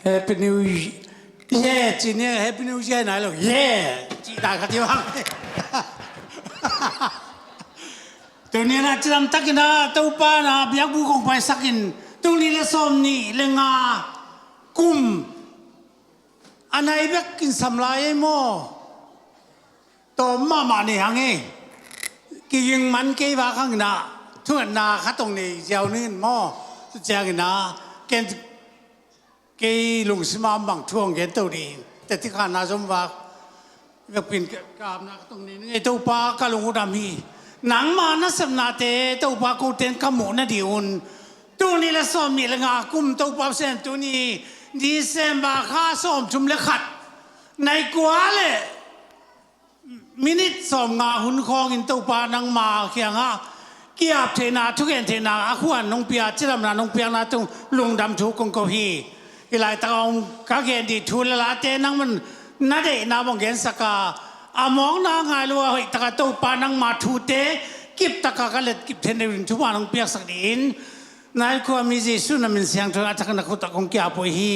Happy New Year 今年 Happy New Year 来了耶记大个地方ตัวนี้นะจำตักนะตัวป้านะเบียกบุกของไปสักินตรงนี้ละสมนี่เลงากุมอันไหนเบียกกินสำลายโมตัวมาเนี่ยฮังเอกิยังมันเกี่ยวข้างหน้าทุกนาข้าตรงนี้เจ้านี่โมสุดยอดนะเกณฑ์กี่ลุงสมาบังท่วงเกณฑ์ตัวนี้แต่ที่ข้านาสมว่าเบียกเป็นกามนะตรงนี้ไอ้ตัวป้ากะลุงอุดามีหนังมานะสำนักเตะตัวปากูเต็นขโมยนะดิอุนตัวนี้ละสอมนี่ละงากุมตัวปาเซนตัวนี้ดีเซมบาข้าสอมชุมเล็กขัดในกัวเลยมินิสอมงาหุ่นคองอินตัวปานังมาเขียงอ่ะเกียบเทนาทุกเอ็นเทนาอาขวานน้องเปียจิรำนาน้องเปียนาตรงลุงดำทุกกงกพีอีหลายตะองกะเกนดีทุลละเตนังมันนาเดนาบงเกนสกามองนางไงลัวตะกตัวปานังมาทูเตกิบตะกะกะเล็ดกิบเทนเดวินทุกวันน้องเปียสักดินนายความมีจิสุนัมินเสียงทางตะกันนักตะกงเกียปอยฮี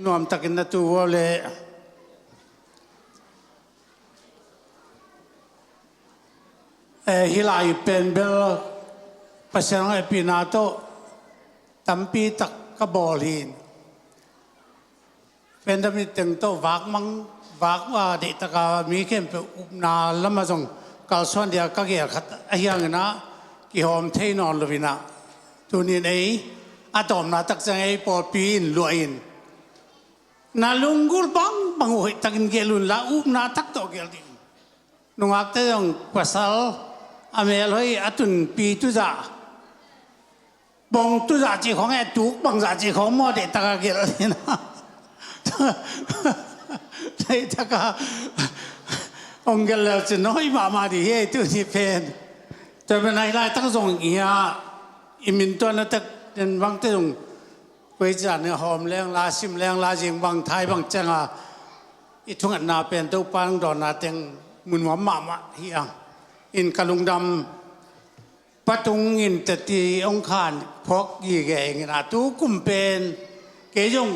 นวมตะกันนัตัวเลยฮิลายเป็นเบลภาษาอังกฤษปีนาโตตัมปีตะกะบอลินเป็นดมิตึงโตวากมังวากว่าเด็กตะกามีเข้มไปอุปนาละมาส่งกาลส่วนเดียก็เกี่ยขัดไอ้ยังนะกี่หอมเทนอนลวินะตัวนี้ไอ้อะตอมนาตักจังไอ้ปอปีนลวยนนาลุงกุลบังหัวตักินเกลุนละอุปนาตักโตเกลดินนุ่งอักเตยงภาษาอเมริกาอัตุนปีตุจ่าบงตุจ่าจีของไอ้ตุกบังจ่าจีของมอเด็กตะกาเกลดินะใช่ตะกาองค์เกลจะน้อยมาดีเฮ้ตัวนี้เป็นแต่เป็นอะไรตั้งส่งอียอิมินตัวนั้นแต่เป็นบางตัวไปจานเนี่ยหอมแรงลาซิมแรงลาจิงบางไทยบางจังอ่ะอีทุ่งอันนาเป็นตัวปังดอนนาเต็งมุนหัวหม่ำอ่ะเฮียอินกะลุงดำปัตุงอินตะตีองคานพกยี่แกงนะตูกุมเป็นเกยง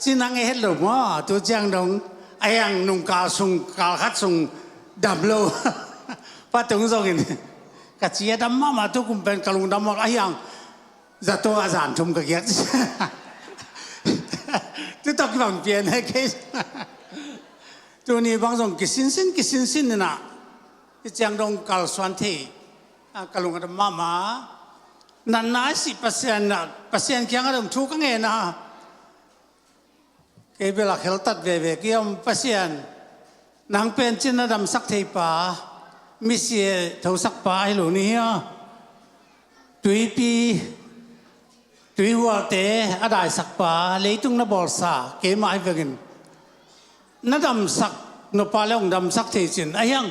จีนังเฮ็ดหรือว่าตัวจังดงไอ้ยังนุ่งกาสุงกาขัดสุงดับโลปัตุงส่งอินกัจเจียดำมาตัวกุมเป็นกะลุงดำมาไอ้ยังจะตัวอาจารย์ชุมกะเกียรตัวตะกี้บางเปลี่ยนให้เคสตัวนี้บางส่งกิสินสินนี่นะที่จังดงกาลสวนที่กะลุงดำมานันน่า10%นะ%ที่ยังดำทุกข์ไงนะเกี่ยวกับเฮลตัดเวเกี่ยวกับนางเป็นจินดำสักเทปามิเสียเท่าสักปาให้หลูนี่ฮะตุยปีตุยหัวเตะอะไรสักปาเลยตุงนบอลซาเกี่ยมาให้เวกินนั่นดำสักนปาเลงดำสักเทจินไอ้ยัง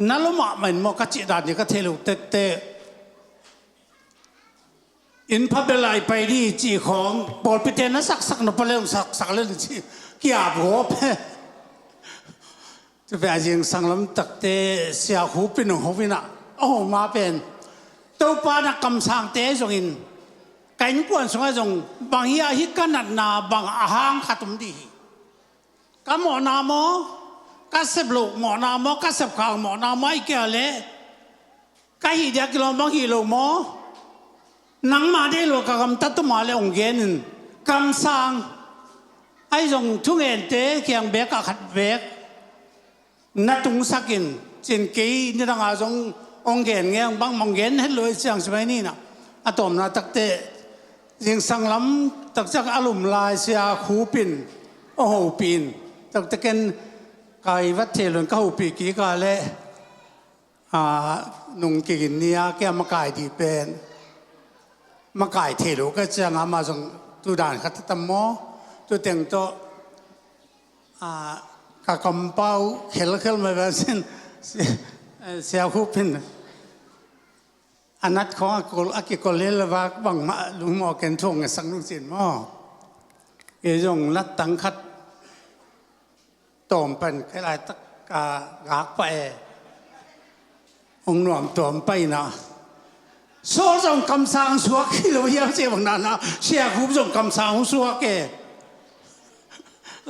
นั่นละมาเหมือนมอกัจจิดานนี่ก็เทลุเตะอินพับเบลัยไปดีจีของปอลพิเตนสักนปาเลงสักเล่นจีกี่อาบหัวจะเป็นอะไรยังสังลำตักเตะเสียหูเป็นหนุ่มหูวินะโอ้มาเป็นตัวปานักกำสังเตะจงอินไก่กวนสงฆ์จงบางอย่างฮิกันนัดนาบางอาหารขัดตุมดีก็หมอนามอก็เสพลูกหมอนามอก็เสพข่าวหมอนามออีกแก่ก็หิดยากิโลบางหิโลมอนังมาได้โลกกำตัดตัวมาเลยองเกนินกำสังไอ้จงทุกเอ็นเตะเคียงเบกขัดเบกนัดตุงสักินจินกีนี่ต่างอาจงองเกนเงี้ยบางมองเกนให้เลยเสียงสมัยนี้นะอะตอมนาตักเตะยิงสังลำตักจากอารมณ์ลายเสียหูปินโอ้โหปินตักตะเกนไก่วัดเทลุนก็หูปีกีกาเลยนุ่งกินเนี้ยแกมาไก่ดีเป็นมาไก่เทลุก็จะงามาส่งตูด่านขัดตมอตัวเต็งโตกากำเป้าเขลมาแบบเส้นเสียหูปินอันนั้นของอากิโกเลลว่าบังมาลุงหมอเกนทงสังลุงสินหม้อเอจงลัดตังคัดตอมเป็นใครตะกากไปองหน่วมตอมไปนะ โซ่จงคำสั่งสัวกิโลเยอะเสียบังนั้นนะเชียร์คุบจงคำสั่งสัวแก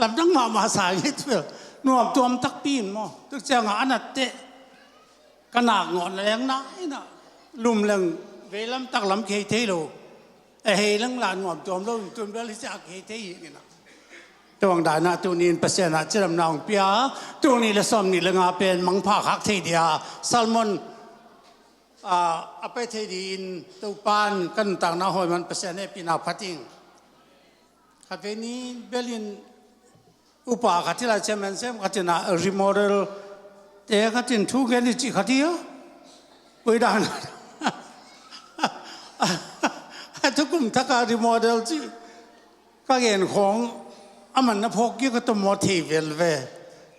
ลำตั้งมาสายเถื่อนนวมตัวมตักปีนมั้งตึกเจ้าอันนั้นเตะกระหนักงอนแรงนะนะลุมเรื่องเวลาตักลำเคยเที่ยวเฮลังหลานนวมตัวมเราตัวมเวลาจะเคยเที่ยวกันนะตัวงดานะตัวนี้เป็นเสียนะจะดำนองเปียตัวนี้ละซ้อมนี่ละงาเป็นมังผ้าคักเทียซัลมอนอาไปเทียนตัวปานกันต่างนาหอยมันเป็นเสียเนี่ยปีนาพัดจิงขัดเวนี้เบลินอุปาขัดที่เราเชื่อมันเชื่อขัดที่น่ารีโมเดลแต่ขัดที่ทุกแกนี่จีขัดที่อ่ะไปด่านทุกกลุ่มทักการรีโมเดลจีก็เห็นของอามันนับพกยี่ก็ต้องมอทีเวลเว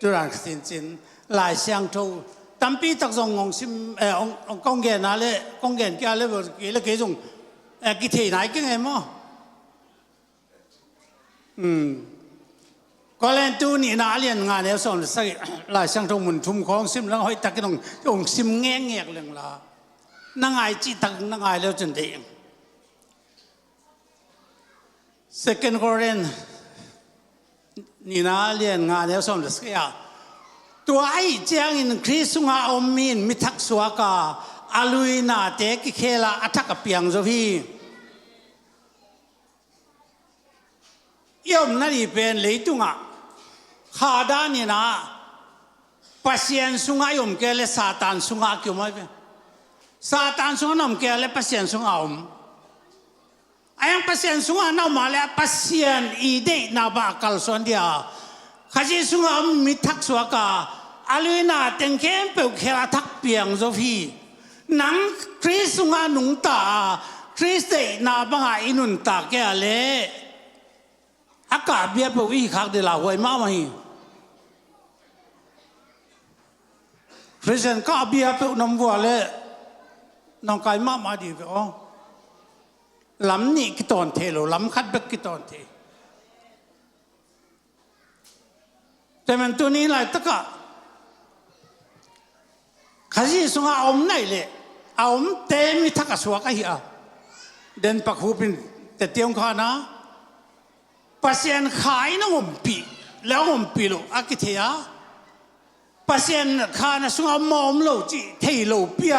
จุดนั้นสินจินหลายเสียงทูตั้มปีตักส่งองซิมองกงเกนอะไรกงเกนแกอะไรแบบกี่ละกี่ส่งกี่ทีไหนกี่ไงมั้งก็เล่นตู้นี่น่าเรียนงานเนี่ยสอนสักหลายเสียงทูมุนทุ่มของซิมแล้วให้ตักกี่องซิมแง่เงี้ยเรื่องละนั่งไอจีตักนั่งไอแล้วจนเดียง Second Koreanนี่นะเรียนงานแล้วสอนสักอย่างตัวไอ้เจ้าอินคริสต์งาอมินมิทักสวากาอาลุยนาเตกิเคลาอัฐกเปียงโซฟียอมนั่นเป็นเลยตุงะข้าด้านนี่นะปัสยันสุงายอมเกลซาตานสุงาคิวไม่เป็นซาตานสุงานอมเกลปัสยันสุงาอมไอ้ยังปัสยันสุงานามาเลปัสยันอีเดนาบากาลส่วนเดียข้าจะสุงาอมมิทักสวากาอาลุยนาเต็งเข้มเปลวเคลาทักเปียงโซฟีนังคริสต์งาหนุงตาคริสต์เดนาบังอาอินุนตาแกเลอากาศเบียบเปวี่ขักเดลาหวยมาไหมคริสเตียนก็เบียบเปน้ำวัวเลยน้องกายมาดีไปอ๋อลำนี่กิตอนเทโลลำคัดเบกกิตอนเทแต่มันตัวนี้อะไรตะกะข้าศึกสงอาอมไหนเลยอมเตมิทักสวกะฮีอาเดินปักหูเป็นแต่เตียงข้านะปัสยันขายน้องอมปีแล้วอมปีโลอากิเทียปัสยันข้านะสงอามอมโลจีเทโลเปีย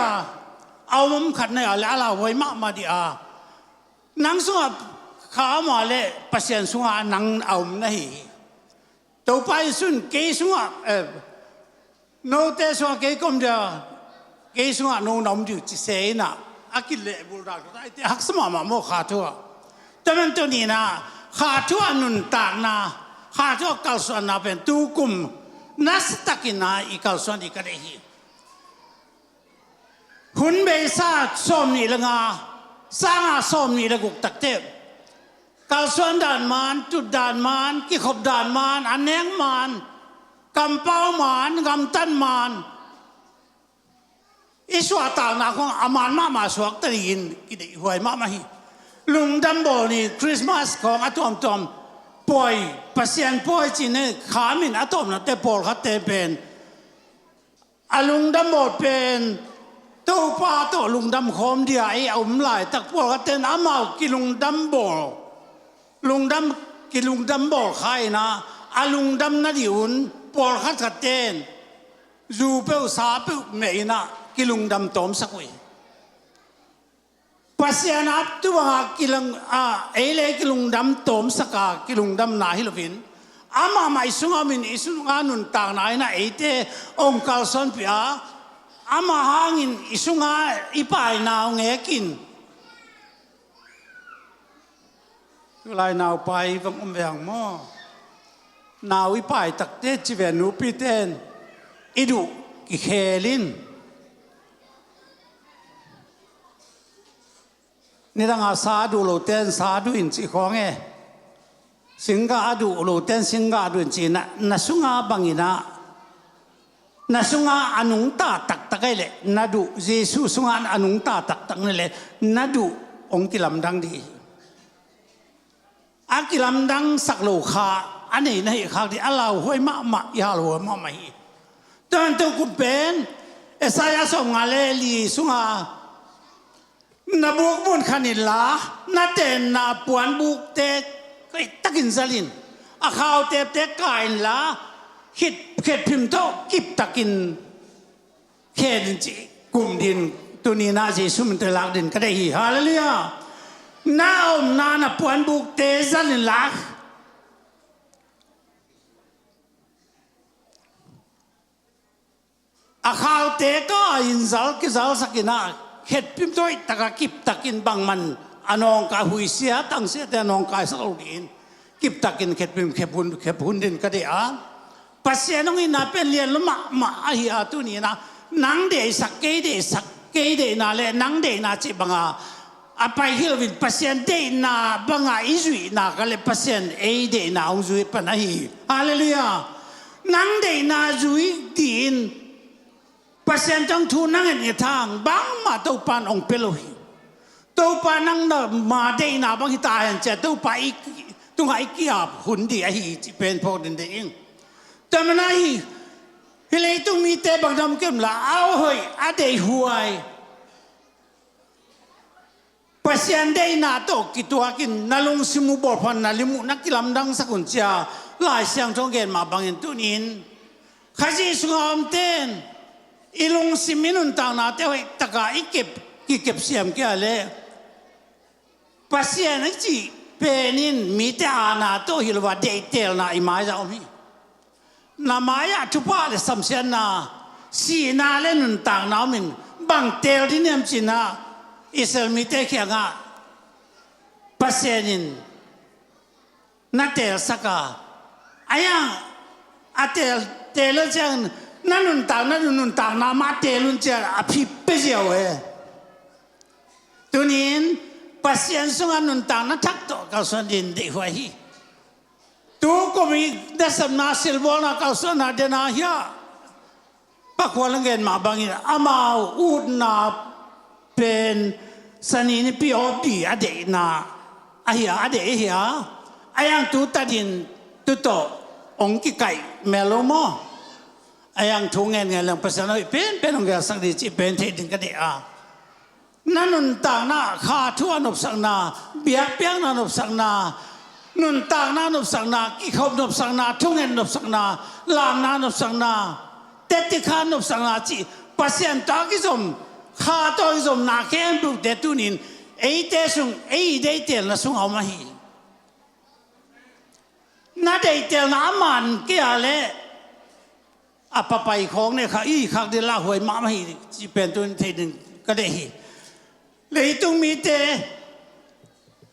เอาอมขัดในอะไรอะไรไว้มาดีอานังสงอาข้ามาเลยปัสยันสงอานังเอาอมนี่ตัวไปสุนเกยสงอาโนเตสงอาเกยกมเดียเกยสงอาโนนอมดูจิเซนะอากิเลบุรุษไอ้ที่ฮักสมามาโมขาทัวแต่มันตัวนี้นะข้าทัวนุนตากนาข้าทัวกัลส่วนนาเป็นตูกุมนัสตักินาอีกัลส่วนอีกันเองหุ่นเบซ่าส้มนี่ละงาสร้างอาส้มนี่ละกุกตักเทพกัลส่วนด่านมานจุดด่านมานกิขบด่านมานอันเนงมานกำเป้ามานกำตันมานอิสวาตางนาของอามานมาสวกตะยินกิดหวยมาฮีลุงดัมโบนี่คริสต์มาสของอะตอมป่วยปัสยันป่วยจีนขามินอะตอมนะแต่ปอลขัดแต่เป็นอาลุงดัมโบเป็นตัวป้าตัวลุงดัมคอมเดียไอ้เอาหลายตักปอลขัดแต่น้ำเอากิลุงดัมโบลุงดัมกิลุงดัมโบใครนะอาลุงดัมนาดิอุนปอลขัดขัดเต้นรูเปลซาเปลเมย์นะกิลุงดัมตอมสักวีปัสยานับตัวกิลังเอเลกิลุงดำตอมสกากิลุงดำนาฮิลวินอามาไม่สุงามินอิสุงานุนต่างนายนะเอเตองค์กาลสันพิอาอามาหางินอิสุงาอีปายนาวเงกินคือลายนาวไปฟังอมแวงมอนาวอีปายตักเตจิเวนุปิเตนอิดุกิเคลินนี่ตั้งอาซาดูโลเตนซาดูอินจีของสิงกาดูโลเตนสิงกาดูอินจีนะสุงาบังอินะสุงาอนุงตาตักตักเลยนะดูเยซูสุงาอนุงตาตักตักนี่เลยนะดูองค์กิลำดังดีอากิลำดังสักโลคาอันนี้นะอีกครั้งที่อัลลอฮ์ห้วยมะยาลัวมะไม่ตอนตัวกุเป็นเอสายาส่งอะไรลีสุงา na buộc buồn khăn lá na tên na buồn buộc tê cái tắc in zalin à khao tê tê cái lá khít khít phim to kịp tắc in khét chỉ cùng din tu ni na Giêsu mình tự lạc din cái đấy hallelujah na na buồn buộc tê zalin lạc à khao tê cái in zal cái zal sakina hết phim tôi taka kịp takin bang man anong ka hui sia tang sia te anong ka saludin kịp takin hết phim khep hun din ka de a pasien nong ina pen lian luma ma hi a tu ni na nang de sak ke de na le nang de na chi banga apai hil vin pasien de na banga izui na ka le pasien e de na ong zui pa na hi hallelujah nang de na zui din pasien trong thu năng hiện thang bang mà tàu pan ông pelohi tàu pan năng na mà đây na bang hita hiện che tàu pa ik tung hai kia hun di ai chỉ pen po đến đâyแต่มันai hele tung mi te bang dam kem la ao hoi a dei huai pasien dei na to kitua kin nalung simu bor phan na limu nakilam dang sakun cha lai siang thong gen ma bang in tunin khaji sungam ten ilung siminun tang na te hoi taka ikep siam ke ale pasien chi penin mi te ana to hilwa de tel na imai za omi na maya tupa le samsian na si na le nun tang na min bang tel din em china isel mi te kya nga pasienin na tel saka ayang atel tel chang nanun tang na ma telun cha api pejiao e tunin pasien sunga nun tang na thak to ka son din de hwa hi tu ko mi dasam na silbol na ka son na de na hia pakwalang gen ma bangin amao ud na pen sanini pi odi ade na ahia ade hia ayang tu tadin tu to ong ki kai melomo ayang thungen nge lang pasano pen ong ga sak di chi pen the din ka de a nanun tang na kha thu anop sang na biak piang na nop sang na nun tang na nop sang na ki khop nop sang na thungen nop sang na lam na nop sang na te kha nop sang na chi pasien ta ki som kha to ki som na ken bu de tunin ei te sung ei de tel na sung au ma hi na de tel na man ke ale à papai khong này khá y khác đi la hồi mã mà hi chỉ bền tuân thì đừng cái đấy lấy tung mi tê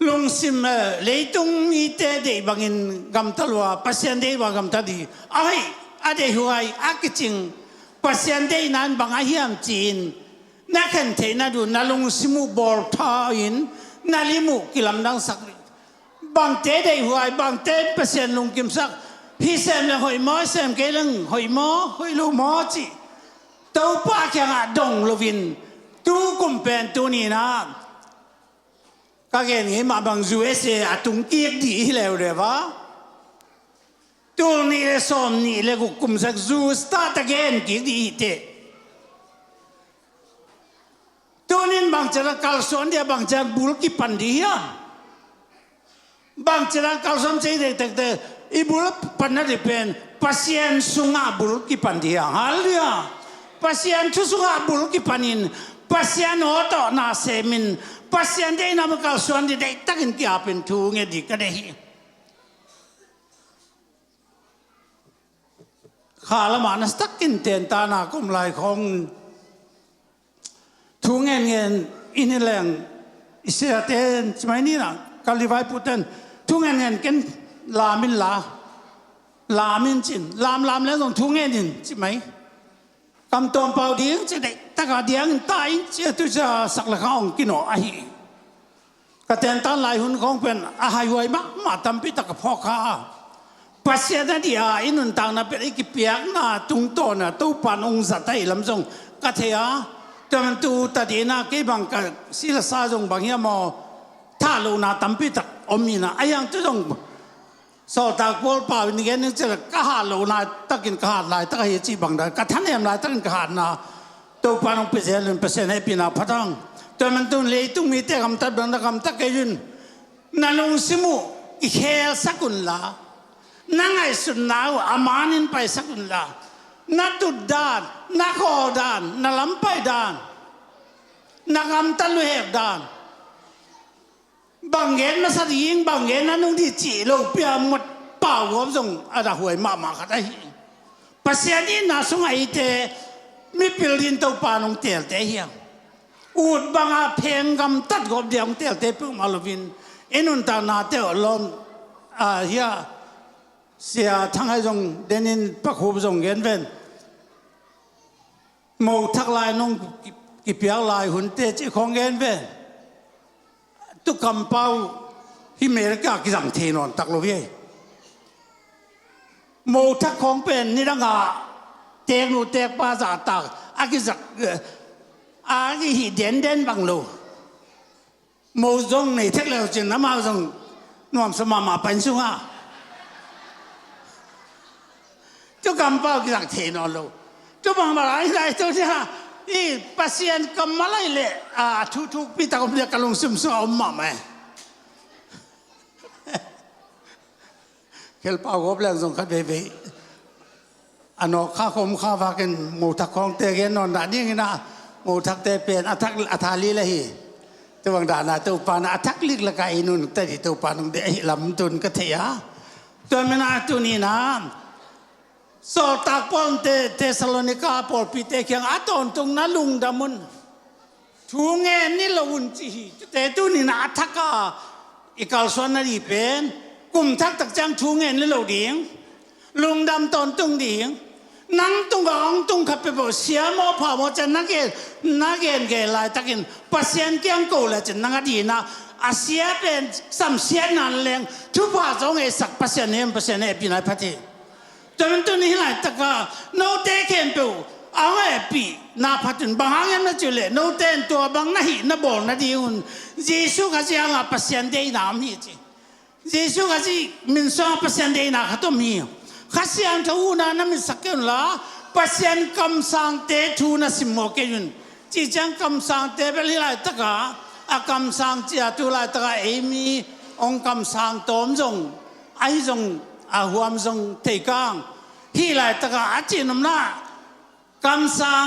lung sim lấy tung mi tê để bằng in gam talwa pasien để bằng gam tadi ai ade huai akiching pasien để nan bằng ahiam chin na khen thế na du na lung simu bor tha in na limu kilam dang sak bằng tế để huai bằng tế pasien lung kim sak hi xem là hồi mó xem cái lưng hồi mó hồi lu mó chị tàu pa kia ngã đồng lovin tu cùng pen tu ni na các cái này mà bằng USA à tung tiếc đi leo rồi va tu ni le som ni le cùng sắc zu start again tiếc đi thế tu ni bằng chả kalson dia bằng chả bul ki pandi ya bằng chả kalson chơi để ibul panna depen pasien sunga bul ki pandia halia pasien thu sunga bul ki panin pasien oto na semin pasien de na ka suan de takin ki apen thu nge di ka de hi khala manas takin ten ta na kum lai khong thu nge nge ineleng isia ten chmai ni na kalivai puten thu nge nge ken lamin chin lam lên dòng thu nghe nhìn chị mấy cầm tôm bao điếng chứ đấy ta cả điếng tai chứ tôi cho sặc là không cái nọ ai cái tên ta lại hun không quen hai huay mà tâm bị ta cái phò kha pasien na dia inun tang na pe ki piak na tung to na tu pan ong za tai lam jong ka thea tam tu ta di na ke bang ka sila sa jong bang ya mo tha lo na tam pi tak omina ayang tu jong so ta kol pa ni gen ni che ka ha lo na takin ka ha lai ta hi chi bang da ka than em lai takin ka ha na to pa nong pe zen pe sen he pi na phatang จนมันตุนเลยตุ้งมีแต่คำตัดบังตะคำตักแกยุนนั่นลงสิมุอีเคลสักุลลานั่งไอสุนนาวอามานินไปสักุลลานัดตุดดานนักขอดานนัลำไปดานนักคำตัดลุเหบดานบางเงินมาสัตยิงบางเงินนั้นนุ่งที่จีโลเปียหมดเป่าหัวส่งอะไรหวยมาขัดไอ้ภาษานี้น่าสงสัยเตไม่เปลี่ยนตัวปานองเตียเตเฮียอูดบางอาเพงกำตัดกบเดียงเตียเตปุ่งมาลวินอินุนตานาเตอลอนเฮียเสียทั้งให้ส่งเดนินปักหูส่งเงินเวนโมทักลายน้องกิเปียลายหุ่นเตจิของเงินเวนตุกคำเป้าที่อเมริกากิสังเทนอนตักโลเวียโมทักของเป็นนี่ดังอาเตงนูเตกปาสาตักอากิสักอากิหิเด่นเด่นบังโลโมจงในเทคเลวจึงน้ำมาจงนวมสมามาเป็นสุงาตุกคำเป้ากิสังเทนอนโลตุบังมาอะไรตัวที่ฮะนี่ปัสยานกำมาเลยเลยทุกปีตากำเรียกกันลงซึมซึมเอามาไหมเคลปากบเรื่องส่งขัดเบบีอันนอกข้าคมข้าฟักันหมูทักของเตะกันนอนด่านนี่ไงนะหมูทักเตะเป็นอัฐาลีเลยตัวบางด่านตัวปานอัฐลิกละกันนุ่นแต่ที่ตัวปานงเดะลำตุนก็เทียตัวไม่น่าตัวนี้นะโซตักปอนเตสโลนิกาปอลปีเตเคียงอาตอนตรงนั้นลุงดามุนทูเงินนี่ละอุ่นจีแต่ตัวนี้นะอัฐกาอีกาลส่วนนั้นอีเป็นกลุ่มทักตักจังทูเงินนี่เราเดียงลุงดำตอนตรงเดียงนั่งตรงกองตรงขับไปบอกเสียมอผ่าหมอจะนักเกณฑ์เกลายตะกินปัสยันเกียงโกเลยจะนักดีนะอาเซียเป็นสัมเสียนันแรงทุกภาษาเอสักปัสยันเอปีนายพัฒน์จนตัวนี้หลายตะกาโนเตเข็มเปล่าเอาไอ้ปีนาพัฒน์บางอย่างนั่นจุเลยโนเตนตัวบางนาหินบอลนาดีอุ่นเยซูก็จะเอาปัสยันเดย์น้ำนี่จีเยซูก็จะมินสองปัสยันเดย์น้ำขัดตัวมีข้าเสียงทูน่ะนั่นมิสักกันละปัสยันคำสั่งเตทูน่ะสิโมเกยุนจีจังคำสั่งเตเป็นหลายตะกาคำสั่งเจ้าตัวหลายตะกาเอมีองคำสั่งตอมจงไอจงหัวมจงเทกังที่หลายตะกาอาจินมนาคำสั่ง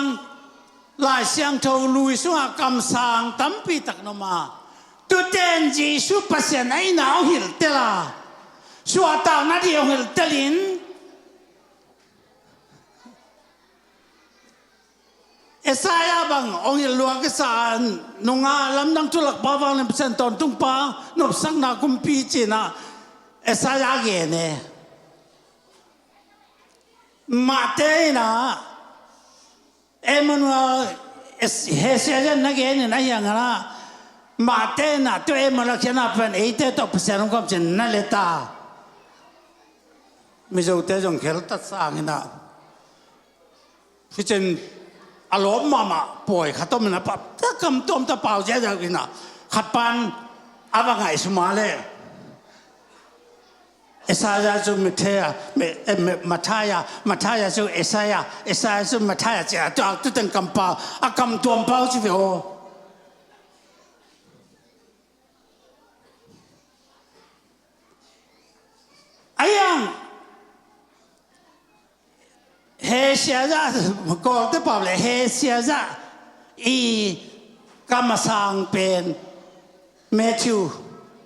หลายเสียงทูลุยสุอาคำสั่งตั้มปีตักนมาตัวเต็นจีสุปัสยันไอหนาวหิลเตล่าชัวตาหน้าที่หิลเตลินเอสายาบังองค์หลวงก็สานนงอาลำดังทุลักบ้าวังเล่มเซนตอนตุ้งป้านบสังนาคุมปีจีน่ะเอสายาเกเนมาเตน่ะเอมันว่าเฮเซียจันนักเอ็นนั่นยังนะมาเตน่ะตัวเอมันลักษณะเป็นเอเตตอปเซนก็เป็นนั่นเลตามิจูเตจงเคลตัดสางนะพิจารอารมณ์มาป่วยขัดต้มนะปั๊บถ้าคำต้มตะเปล่าเจ๊จะกินนะขัดปันอะไรไงสมาเลยเอสายาจุมิเทียมาทายาจุเอสายาจุมาทายาเจ้าตัวตุตันคำเปล่าคำตัวเปล่าจิโอไอ้ยังเฮเซียจ้าก็ได้บอกเลยเฮเซียจ้าอีกำมาสร้างเป็นเมทิว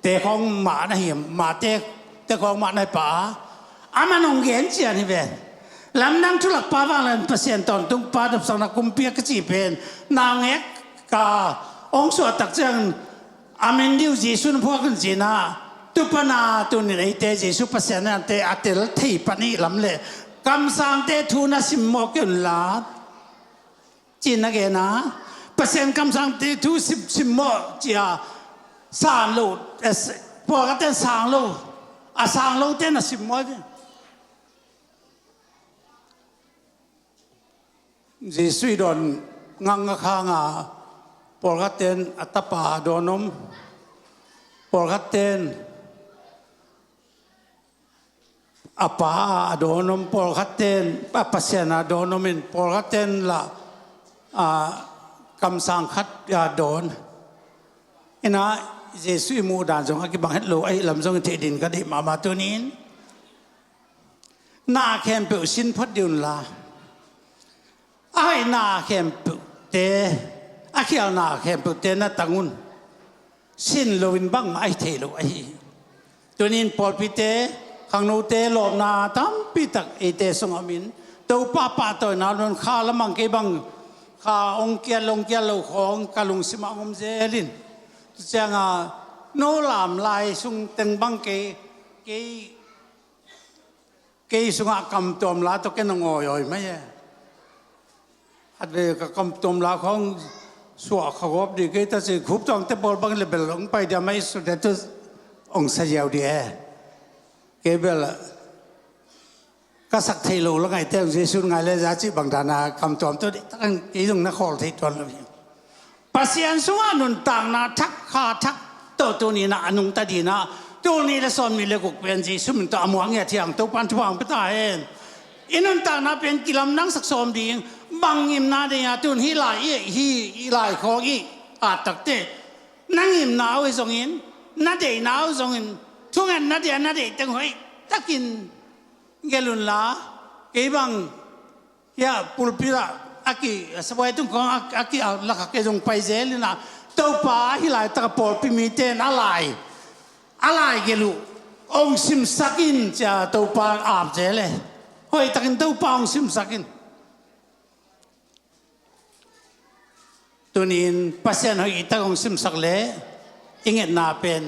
เตะของหมาในหิมหมาเตะของหมาในป่าอามันองเห็นเจียนี่เป็นลำนั่งทุลักป่าว่างเลยเปอร์เซ็นต์ตอนตุ้งป่าดับสองนักกุมเปียกจีเป็นนางเอกกาองสวดตักจังอามินดิวจีสุนพวกกันจีน่าตุปนาตุนี่ในเตจีสุเปอร์เซ็นต์นั่นเตอัตเตลที่ปนี่ลำเล่คำสั่งเตทูน่ะสิโมกุนลาจีนนักเอ็นะเปอร์เซ็นต์คำสั่งเตทูสิโมจีอาสามโลพวกกันเตสามโลสามโลเตน่ะสิโมจีสุยดอนงังข้างพวกกันเตนอัตปาโดนมพวกกันเตนapa donom polkaten pasena donomin polkaten la kamsang khat ya don เอ็นะเยซูมูดานจงอากิบังเฮตโลไอลำจงเทดินก็ได้มาตัวนี้นาแคมเปิลสินพัดดินลาไอ้นาแคมเปิลเตอาคิเอานาแคมเปิลเตน่าตังุนสินโลวินบังไอเทโลไอตัวนี้พอพิเตขังโนเตหลบนาตั้มพิตักเอเตสงอามินตัวป้าตัวนาโดนข้าละมังเกบังข้าองเกียโลของกาลุงสิมาองเจลินจังโนลามลายสุงเต็งบังเกสุงอากำตัวมลาตัวแกนงอยไหมฮัดเวกกำตัวมลาของสวะขวบดีเกตัดสิขุบจองเตบอลบังเลเบลลงไปเดี๋ยวไม่สุดเด็ดองเสียวดีเกเบลก็สักเทโลแล้วไงเต้งเยซูไงเลยจะจีบังดานาคำตัวตัวนี้ตั้งยี่ตรงนักขอลที่ตัวนี้ปัสยานสุวรรณต่างนาทักขาทักตัวนี้นะอนุตดีนะตัวนี้ละสอนมีเลกุกเป็นจีสุมันตัวอมวงเงียที่ยังตัวปันทุวังไปตายอินุนต่างนาเป็นกิลามนังสักสมดีบางยิมนาเดียตุนฮิลายฮิลายของอีอาตักเตนั่งยิมนาไว้ทรงอินนาเดียนาไว้ทรงอินทุกงานนาเดียตั้งไว้ตักินเกลุนลาเก็บังยาปุลปิระอากิสบายตุงของอากิเอาลักเกจงไปเจลินะตัวป้าฮิลายตะปอลปิมีเตนอะไรเกลูองซิมสักินจะตัวป้าอาบเจเลยเฮ้ยตะกินตัวป้าองซิมสักินตัวนี้ภาษาหน่อยตะองซิมสักเลยอิงเอ็ดนาเป็น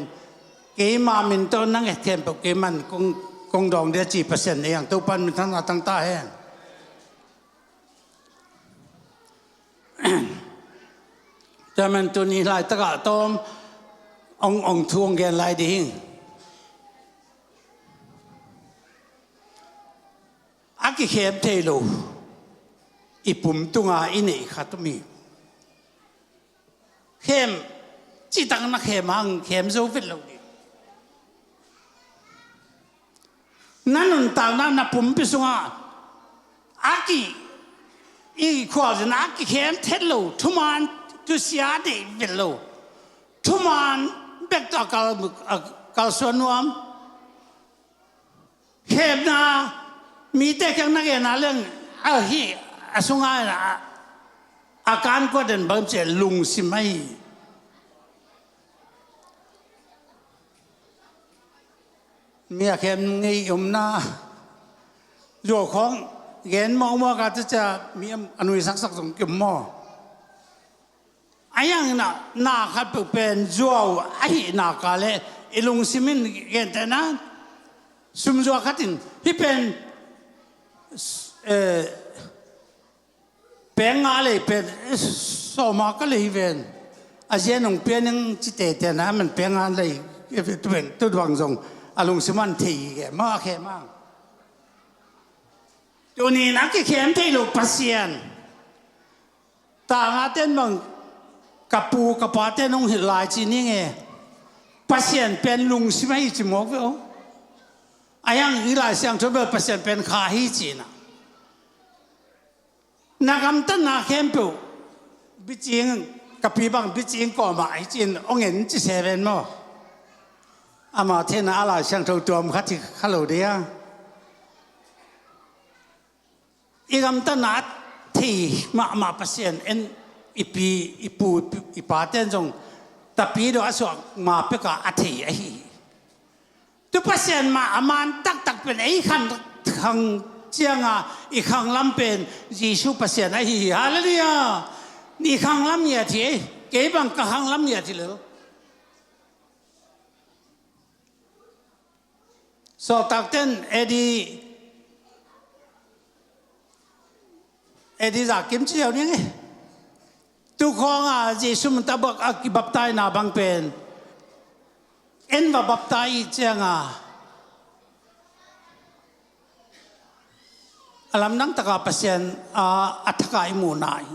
เกมามินตัวนั่งเอ็ดเทมปกเกมันคงดองเดียจี%เองตัวปันมันทั้งตั้งตาแห้งแต่มันตัวนี้ลายตะกะตอมองทวงแกนลายดิ่งอากิเข้มเทโลอีปุ่มตุงาอินี่ขัดมีเข้มจีตังนักเข้มหังเข้มโซฟิลโลดีนั่นต่างนั้นนะผมไปส่งอากิอีกข้อจะนักเข้มเทโลทุมันตุเสียเดวิลโลทุมันเบกตากาลส่วนรวมเข้มนะมีแต่แค่นักเรียนเรื่องฮีส่งอาการก็เดินบางเจลุงสิไม่เมียเข้มงี้ยมนาโยของเงินมองว่าก็จะมีอนุสักส่งกี่หม้อไอ้ยังน่ะนาขัดเป็นจัวไอ้นากาเลอิลุงซิมินเงินแต่นั้นสมจัวขัดินที่เป็นเป็นอะไรเป็นสมาก็เลยเป็นอาเจียนงเป็นยังจิตเตนะมันเป็นอะไรเป็นตัวดวงทรงอารมณ์สมันทีแกมากแค่มากตัวนี้นักเข้มที่ลูกปัสยานต่างอาเต้นบางกับปูกับปาเต้นน้องหิลายจีนี่ไงปัสยานเป็นลุงสิไม่จิมอกเอาอายังหิลายเสียงทุบเบอร์ปัสยานเป็นขาฮิจีนะนักคำตั้งนักเข้มปูบิจิงกับปีบังบิจิงก่อมาไอจีนองเงินจีเซเว่นมั้งอามาเทน่าอะไรช่างตัวมขัดที่ฮัลโหลเดียอีกำตันนัดที่มาเปอร์เซ็นต์อีปูอีปาเต้นจงแต่ปีเดียวอสวกมาเพื่ออาทิไอ้ตัวเปอร์เซ็นต์มามันตักเป็นไอ้ขังเจียงอีขังลำเป็นยี่สิบเปอร์เซ็นต์ไอ้ฮาเลลูยานี่ขังลำเนี่ยที่เก็บังกับขังลำเนี่ยที่เหลือสอบตักเต้นเอดีจากกิมเจียวนี่ไงทุกคนจีสุมันตะบักกิบับไตนาบังเป็นเอ็นว่าบับไตเจียงอลัมนังตะกาเปอร์เซ็นต์อัตกายมูนาย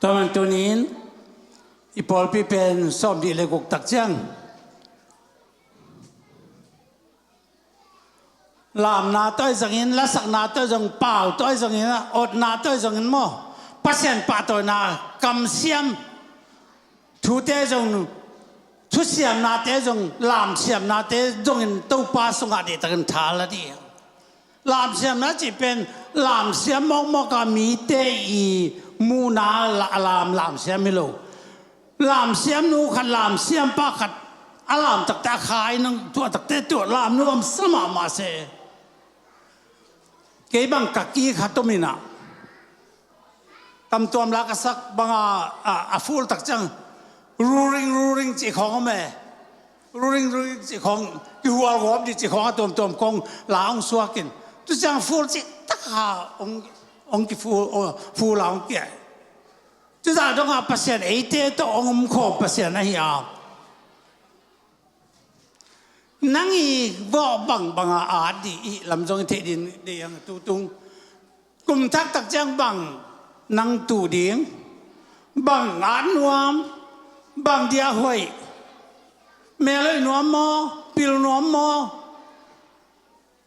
ตอนตัวนี้อีพอลพี่เป็นสอบดีเลยกุกตักเจียง làm na tôi rằng in lá sắc na tôi rằng bảo tôi rằng in ột na tôi rằng in mo bắt sen pa tôi na cầm xiêm thu tế rằng thu xiêm na tế rằng làm xiêm na tế rằng in tàu pa sung hạt để tận thà là đi làm xiêm na chỉ bên làm xiêm mong mong cả mi tế y mu na làm xiêm mi lo làm xiêm nu khăn làm xiêm pa khát làm tắc ta khai năng thua tắc tế tuột làm nu am sama mà se cái bằng cả kia khát tôm mina tầm tuam lá cái sắc bằng full tắc chăng ruling chỉ không mẹ ruling chỉ không cái hoa gốm chỉ không tuam con lá ông xua kín tu chăng full chỉ tất cả ông cái full là ông kia tu ra đó ngà pasien ấy thế to ông khó pasien này à năng y võ bằng đi làm trong thế điện để tu tung cùng thắc tắc chăng bằng năng tu điếng bằng án nuam bằng dia huệ mẹ lấy nuam mò pil nuam mò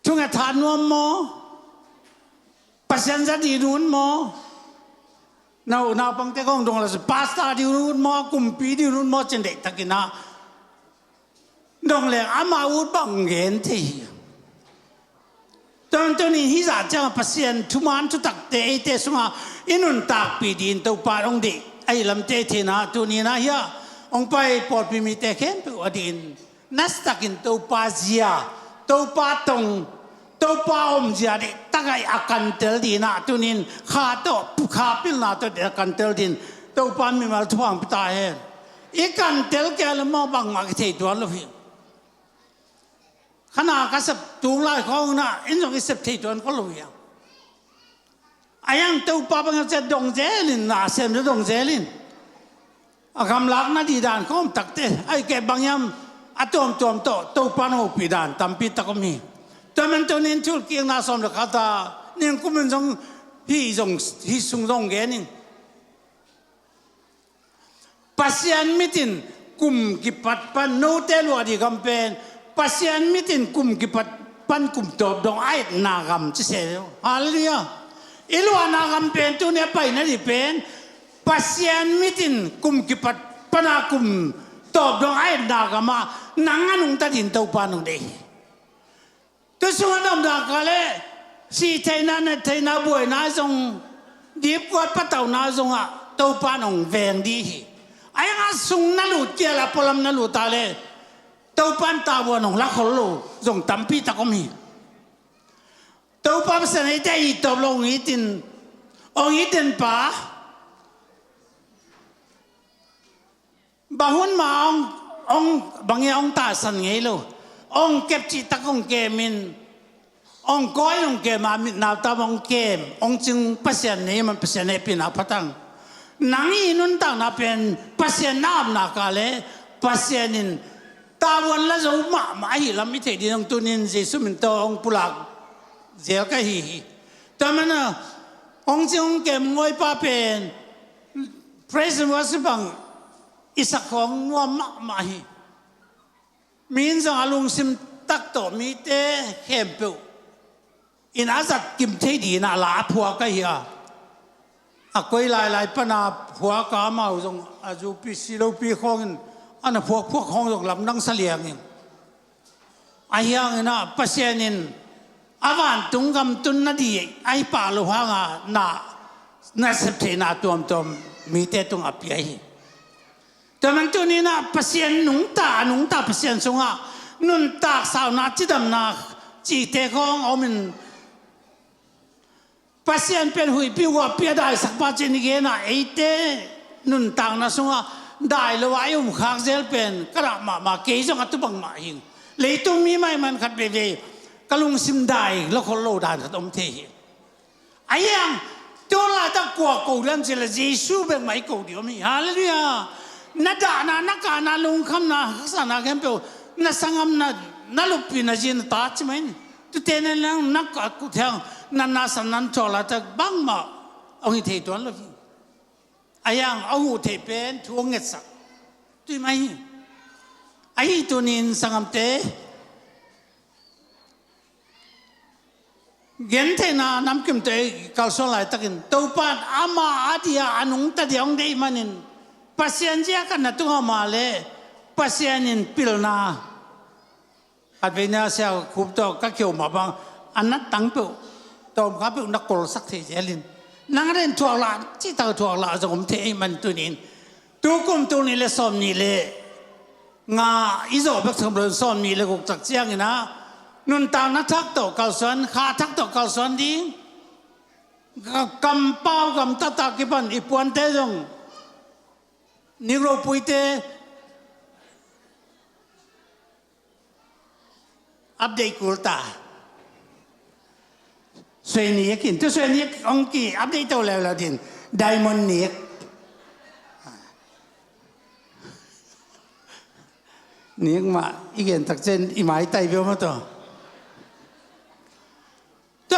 chung cái thàn nuam mò pasien ra đi nuam mò nào bằng cái con đồng là pasta đi nuam mò cùng pi đi nuam mò trên đấy tắc cái na đồng lệ ama út bằng nghẹn thì tôi nhìn hi giả chẳng pasien thu man thu tắc tê sung ha inun tak pi din tàu pa ông đi ai làm tê thì na tu ni na hiya ông pai pot pi mi tê khen pi adin nastakin tàu pa zia tàu pa tong tàu pa zia de tagai akan tel di na tu nin kha pil na to de akan tel din tàu pa mi mal thuang pi ta hen ikan tel ke la mo bang ma ke thei tuan lo hiขณะกษัตริย์ตูงไล่ของน่ะอินทร์กิเสพที่ตัวนั้นก็รู้อย่างไอ้ยังตัวป้าบังจะดงเจลินน่ะเสมจะดงเจลินคำลักนั่นดีด่านเขาตักเตะไอ้แกบางยามตัวตัวป้าโนปีด่านตามปีตะก็มีแต่มันตัวนี้ชุดเกียงน่าสมเลยข้าตาเนี่ยกูมันส่งฮิสุงส่งแกนี่ปัสยันมิตินกุมกิปัดปันโนเตลวดีกัมเป็นpasien mitin kum kipat pan kum top dong ait nagam cise haleluya ilu nagam pen tu ne pai na di pen pasien mitin kum kipat panakum top dong ait nagama nanganung ta din tau panung de tu suanam da kale si thaina buai na jong dip kwat patau na jong a tau panung veng di ayang sung na lu kia la polam na lu ta le tàu pan tàu bò nông lá khổ lù dùng tắm pi ta có mi tàu pan sẽ này đây tàu lông ý tin ông ý tin pa bà huân mà ông bằng nghe ông ta sẵn nghe lù ông kẹp chỉ ta không kèm mình ông coi ông kèm mà mình nào ta ông kèm ông chừng pasien này mà pasien này pin apa tang nang ý nun tang na pen pasien nam na kale pasienin taวันละจะมาหิลามิเทดีนองตุนินเจสุมินโตองปุลักเจลก็ฮีแต่มันน่ะองค์จงเก็บงวยป้าเป็นพระสวัสดิ์บังอิสักของนัวมาฮีมีนสังอาลุงซิมตักโตมีเตเข้มเปิวอินอาจัดกิมเทดีน่ะลาผัวก็ฮีอ่ะก้อยลายปนาผัวกามาจงอาจูปิสิโลปิของอันนั้นพวกของลำนังเสลียงนี่ไอ้ยังนะปัสยานินอาวันตุงกำตุนนาดีไอ้ป่าลูกหางน่าเสพติดน่าตัวมีแต่ตุงอภิยแต่มันตัวนี้นะปัสยานนุ่งตาปัสยานสงะนุ่นตาสาวนาจิดำนาจีเตของเอามันปัสยานเป็นหุยปิวว่าเปียได้สักปัจจุบันนี้นะไอ้เตนุ่นตานาสงะได้แล้วว่ายุ่งขากเซลเป็นกระมาเกยจงอัตุบังมาหิงเลยตรงมีไม่มันขัดเบเวกะลุงซิมได้แล้วคนโลดานขัดอมเทไอ้ยังตัวละตะกัวกูเรื่องเจริญเยซูเป็นไม่กูเดียวมีฮาเลลูยานาดานานักการนาลุงคำนาฮักษานาแคมเปลนาสังมนาลุปีนาจีนตาใช่ไหมตุเตนนังนักกูเทียงนาสันนันโจลาตะบังมาเอาหิเทตัวนั้นเลยไอ้ยังเอาหูเทเป็นทวงเงินสักด้วยไหมไอ้ตัวนี้สังคมเต เย็นเทน่าน้ำกิมเตะกัลส่วนไหลตะกินตัวปานอามาอาทิยาอันุงตะเดียงได้มันินปัสยานเจ้ากันนัตุงมาเลปัสยานินปิลนาอัดเวน่าเสียคุบตัวก็เกี่ยวมาบางอันนั้นตั้งเปิลตัวมันเป็นนักกอล์ฟสักทีเจลินนังเรียนทัวร์ละที่ตาทัวร์ละจะผมเทมันตัวนี้ตัวกุมตัวนี้เลยสอมนี่เลยงาอิโซเบกสมบูรณ์สอมนี่เลยกุกจักเจียงนะนุนตางนักทักตัวกัลส่วนขาทักตัวกัลส่วนดีกำเป้ากำตาตากิบันอีปวนเตจงนิโรปุยเตอัปเดตกุลตาสวยนี้กินตัวสวยนี้องกี้อัปเดตตัวแล้วดินไดมอนด์นี้นี้มาอีกอย่างตักเจนอีหมายไตเบี้ยวมาตัว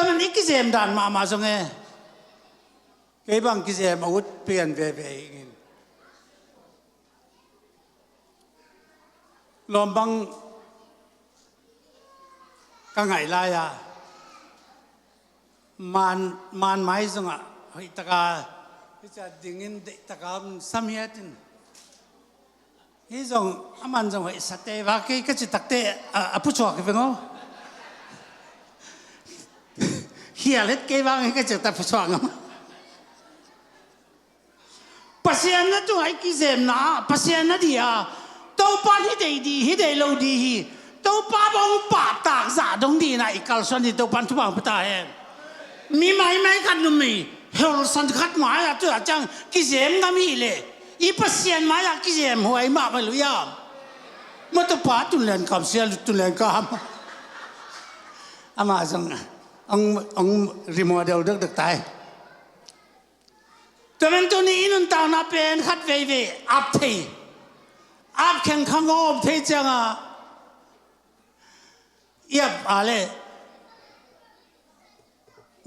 มันอีกเจมดันมาส่งเองเก็บบังกิเจมอาวุธเปลี่ยนไปอีกลมบังกังไงลายมันไม้ส่งเฮ้ยตะกาที่จะดึงอินตะกาสามีตินที่ส่งมันส่งเฮ้ยสเตว่าก็จะตักเตะผู้ชายกันงเฮียเล็ดเก็บบ้างก็จะตัดผู้ชายกันภาษาเนี่ยตัวไอ้กิเซมนะภาษาเนี่ยดีตัวป้าที่ดีที่ได้รู้ดีตัวป้าบองป้าตากซาดงดีนะอีกการส่วนที่ตัวป้าทุบางปตาเองมีไม่กันนุ่มมีเฮลสันขัดหมายตัวจังกิเซมก็มีเลยอีภาษาหมายกิเซมหัวไอ้มาไม่รู้ยามมันตัวป้าตุนเล่นคำเสียตุนเล่นคำอามาจังองรีโมเดลเด็กตายแต่เป็นตัวนี้นุ่นตาหน้าเป็นขัดเว่อัพทีอัพแข่งขันก็อัพทีจังยับอะไร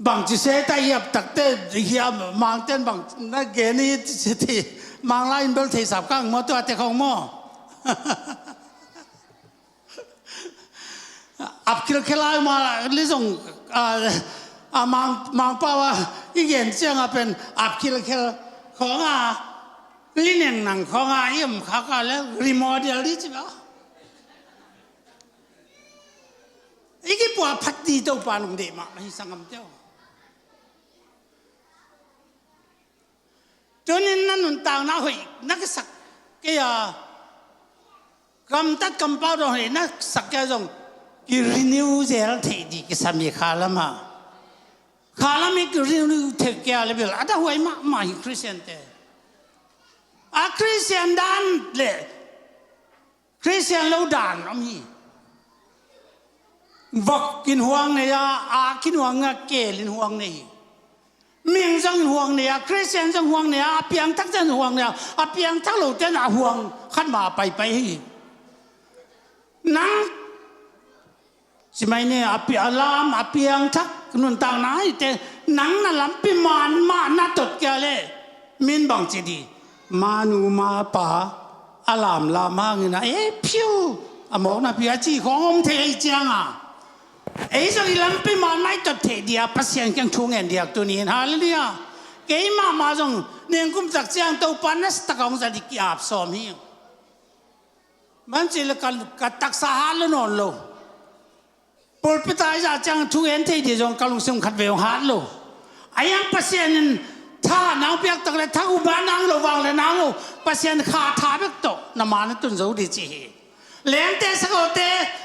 บางทีเสียแต่ยับตักเตะยับมังเต้นบางนักเกนี่ที่มังไล่เบลที่สับกังมาตัวเตะของหม้ออับคิลเคลายมาลิซงมังป้าว่าอีกอย่างเจ้าเป็นอับคิลเคลของลิเนนหนังของยิ่มข้าก็แล้วรีโมเดลดิจิบ้าอีกปัวพัดดีตัวปานุ่มเดมาไม่สังคมเจ้าจนนั้นนุ่นต่างน่าหอยนักสักแกกำตัดกำเป้าตรงนี้นักสักแกจงกิรินิวเซลเทดีกิสามีขาลมากิรินิวเทกแกเลยเบลอาจจะหวยมาคริสเตียนเตคริสเตียนดันเลยคริสเตียนเราดันอมีวักกินห่วงเนี่ยกินห่วงเกลินห่วงเนี่ยมิงจังห่วงเนี่ยคริสเตียนจังห่วงเนี่ยเปียงทักจังห่วงเนี่ยเปียงทักเราเต้นห่วงขันมาไปนั่งใช่ไหมเนี่ยอลามเปียงทักนุนต่างนะแต่นังนั่นลำปีมันมาหน้าตดแกเลยมินบังจีดีมานูมาป่าอลามลามาเงี้ยนะพิวหมอกนะพี่อาจีของผมเทยจังส่วนลำปีมันไม่ตดเทเดียปัสยังช่วงเงินเดียตัวนี้ฮะเลยเกี่ยมาจงเนี่ยกุมจักจังตัวปันนัสตะกงจะดิกีอาบสอมฮีมันจะเลิกตักสาหัสนอนโลปลปิตายจะจังทุกเอ็นที่ดีจงกลุงซิมขัดเวลหัดโลไอ้ยังปัสยันท่านางเปียกตักเลยท่าอุบานังโลวังเลยนางโลปัสยันขาท่าเปียกโตน้ำมันตุนจะอุดิจีเลี้ยงเตสกอเต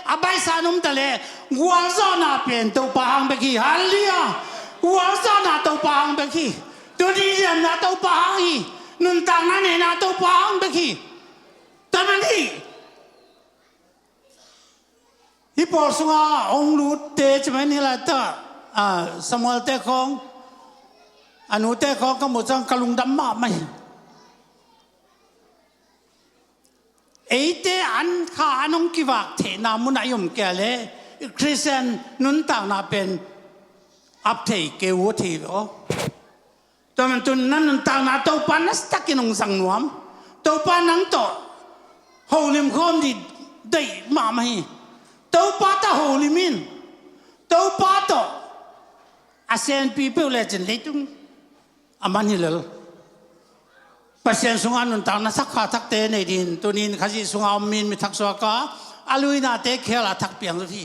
อใบสานุมตะเลวัวซอนาเป็นตัวปางเบกีฮัลลียวัวซอนาตัวปางเบกีตัวดีเจมนาตัวปางอีนุนตังนั่นเองนาตัวปางเบกีแต่มันที่ฮิปโปสุงาองลูเตจมันนี่แหละต่อสมัยเตะของอนุเตะของก็หมดจังกลุงดำมาไม่เตอันข้าน้องกิวักเทนามุนายมแก่เลยคริสเตียนนุนต่างนาเป็นอัพเทเกวทีโอแต่มันตุนนั้นนุนต่างนาตัวปานัสตักินงสังนวมตัวปานังโตโฮลิมคอมดีได้มาไม่ตัวปาตาโฮลิมินตัวปาโต ASEAN people legend leitung aman hilal pasien sungan untang na sakha thak te nei din tunin khaji sunga min mi thak so ka alui na te khela thak piang thi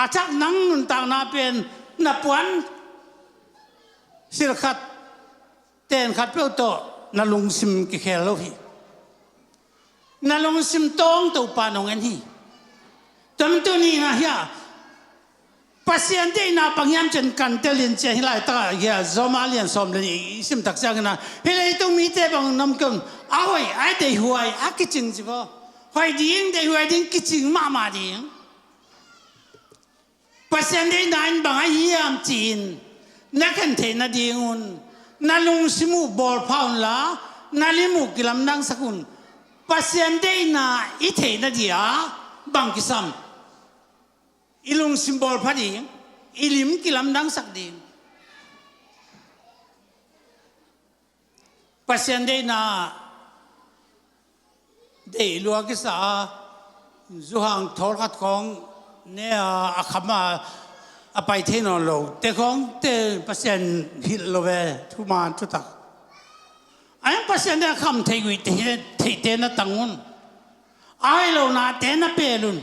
athak nang untang na pen na puan sir khat ten khat pe to na lung sim ki khel lo hi na lung sim tong to pa nong en hi tam tu ni na ya pasien de na pangyam chen kan telin che hilai ta ya zomalian som le sim tak sang na hilai tu mi te bang nam keng awai ai de huai a ki ching ji bo hoi ding de huai ding ki ching ma ding pasien de nan bang ai yam chin na kan the na ding un na lung simu bol paun la na limu kilam nang sakun pasien de na i the na dia bang ki sam ilung simbol padi ilim kilam dang sakdi pasien de na de lua ki sa zuhang thor khat khong ne akhama apai the no lo te khong te pasien hil lo ve thu man thu tak ai pasien de kham thei gui te na tangun ai lo na te na pelun